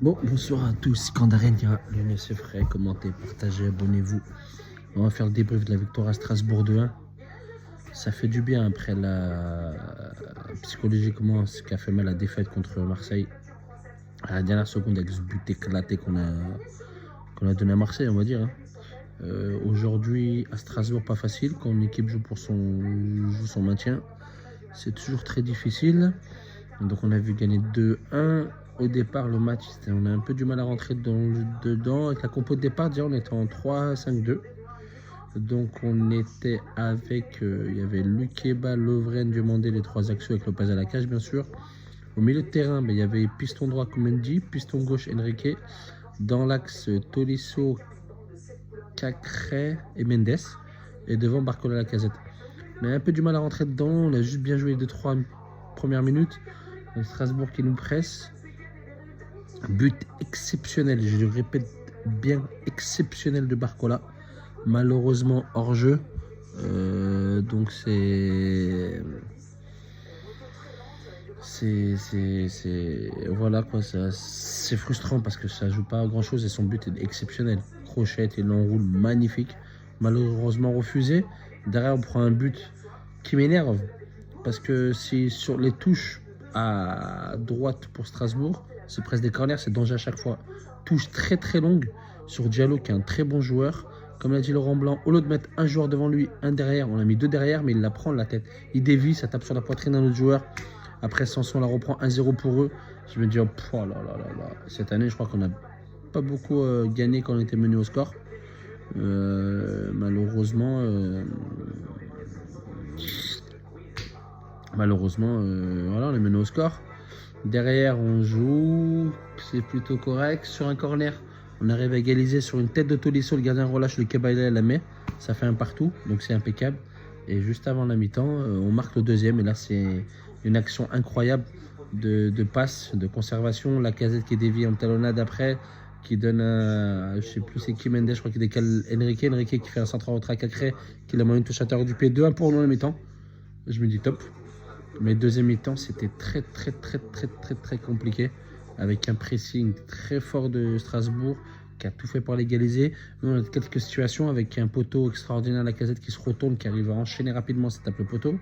Bonsoir à tous, Candarenia, Lionel c'est frais, commentez, partagez, abonnez-vous. On va faire le débrief de la victoire à Strasbourg 2-1. Ça fait du bien après psychologiquement ce qui a fait mal la défaite contre Marseille. À la dernière seconde avec ce but éclaté qu'on a donné à Marseille, on va dire. Aujourd'hui à Strasbourg, pas facile, quand une équipe joue son maintien. C'est toujours très difficile. Donc on a vu gagner 2-1. Au départ, le match, on a un peu du mal à rentrer dedans. Avec la compo de départ, déjà, on était en 3-5-2. Donc on était avec, il y avait Lukeba, Lovren, Diomandé, les trois axiaux avec Lopez à la cage, bien sûr. Au milieu de terrain, il y avait piston droit Komendi, piston gauche Enrique. Dans l'axe, Tolisso, Cacré et Mendes. Et devant, Barcola à la casette. On a un peu du mal à rentrer dedans. On a juste bien joué les 2-3 premières minutes. Strasbourg qui nous presse. But exceptionnel, je le répète bien, exceptionnel de Barcola. Malheureusement hors jeu. Donc c'est voilà quoi, c'est frustrant parce que ça joue pas à grand chose et son but est exceptionnel. Crochette et l'enroule magnifique. Malheureusement refusé. Derrière on prend un but qui m'énerve parce que si sur les touches à droite pour Strasbourg, c'est presque des corners, c'est danger à chaque fois. Touche très très longue sur Diallo qui est un très bon joueur. Comme l'a dit Laurent Blanc, au lieu de mettre un joueur devant lui, un derrière, on a mis deux derrière, mais il la prend de la tête. Il dévie, ça tape sur la poitrine d'un autre joueur. Après Sanson la reprend 1-0 pour eux. Je me dis, oh là là là là. Cette année, je crois qu'on n'a pas beaucoup gagné quand on était mené au score. Malheureusement, voilà, on est mené au score. Derrière, on joue, c'est plutôt correct. Sur un corner, on arrive à égaliser sur une tête de Tolisso. Le gardien relâche, le Kebaila la met. Ça fait un partout, donc c'est impeccable. Et juste avant la mi-temps, on marque le deuxième. Et là, c'est une action incroyable de passe, de conservation. La casette qui est déviée en talonnade après, qui donne un, je sais plus c'est qui Mendes, je crois qu'il décale Enrique qui fait un centre en retrait à Cacré, qui l'a moyen de touche à terre du pied. 2-1 pour nous à la mi-temps. Je me dis top. Mais deuxième mi-temps, c'était très compliqué. Avec un pressing très fort de Strasbourg qui a tout fait pour l'égaliser. Nous, on a quelques situations avec un poteau extraordinaire à la casette qui se retourne, qui arrive à enchaîner rapidement, ça tape le poteau.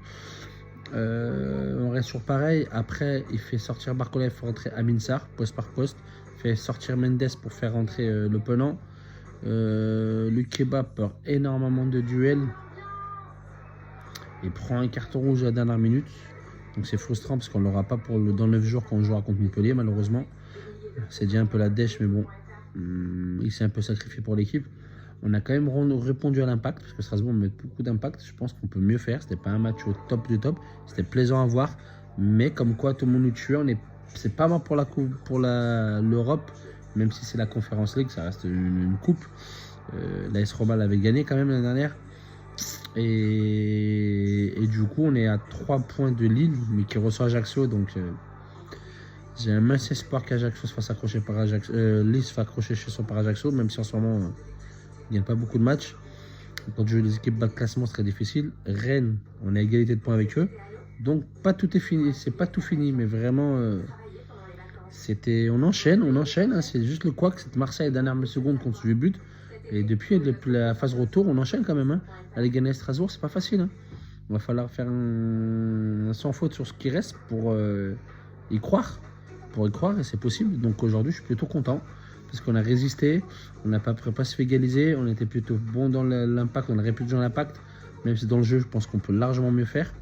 On reste sur pareil. Après, il fait sortir Barcola, il fait rentrer Amin Sarr, poste par poste. Il fait sortir Mendes pour faire rentrer le Penant. Lukeba perd énormément de duels. Il prend un carton rouge à la dernière minute. Donc c'est frustrant parce qu'on ne l'aura pas dans 9 jours quand on jouera contre Montpellier, malheureusement. C'est déjà un peu la dèche, mais bon, il s'est un peu sacrifié pour l'équipe. On a quand même répondu à l'impact, parce que Strasbourg met beaucoup d'impact. Je pense qu'on peut mieux faire. C'était pas un match au top du top. C'était plaisant à voir. Mais comme quoi, tout le monde nous tue. C'est pas mal pour l'Europe, même si c'est la Conference League, ça reste une coupe. L'AS Roma l'avait gagné quand même l'année dernière. Et du coup, on est à 3 points de Lille, mais qui reçoit Ajaccio. Donc, j'ai un mince espoir qu'Ajaccio se fasse accrocher par Ajaccio. Lille se fasse accrocher chez son par Ajaccio, même si en ce moment, il n'y a pas beaucoup de matchs. Quand je joue les équipes bas de classement, ce serait difficile. Rennes, on a égalité de points avec eux. Donc, pas tout est fini. C'est pas tout fini, mais vraiment, on enchaîne. Hein, c'est juste le couac. Cette Marseille, dernière seconde contre le but. Et depuis la phase retour, on enchaîne quand même. Hein. Aller gagner à Strasbourg, c'est pas facile. Hein. Il va falloir faire un sans faute sur ce qui reste pour y croire. Et c'est possible. Donc aujourd'hui, je suis plutôt content. Parce qu'on a résisté. On n'a pas se fait égaliser. On était plutôt bon dans l'impact. On aurait pu jouer l'impact. Même si dans le jeu, je pense qu'on peut largement mieux faire.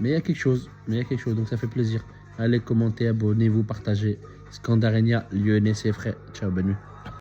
Mais il y a quelque chose. Donc ça fait plaisir. Allez, commentez, abonnez-vous, partagez. Scandarenia, Lyonnais, c'est frais. Ciao, bonne nuit.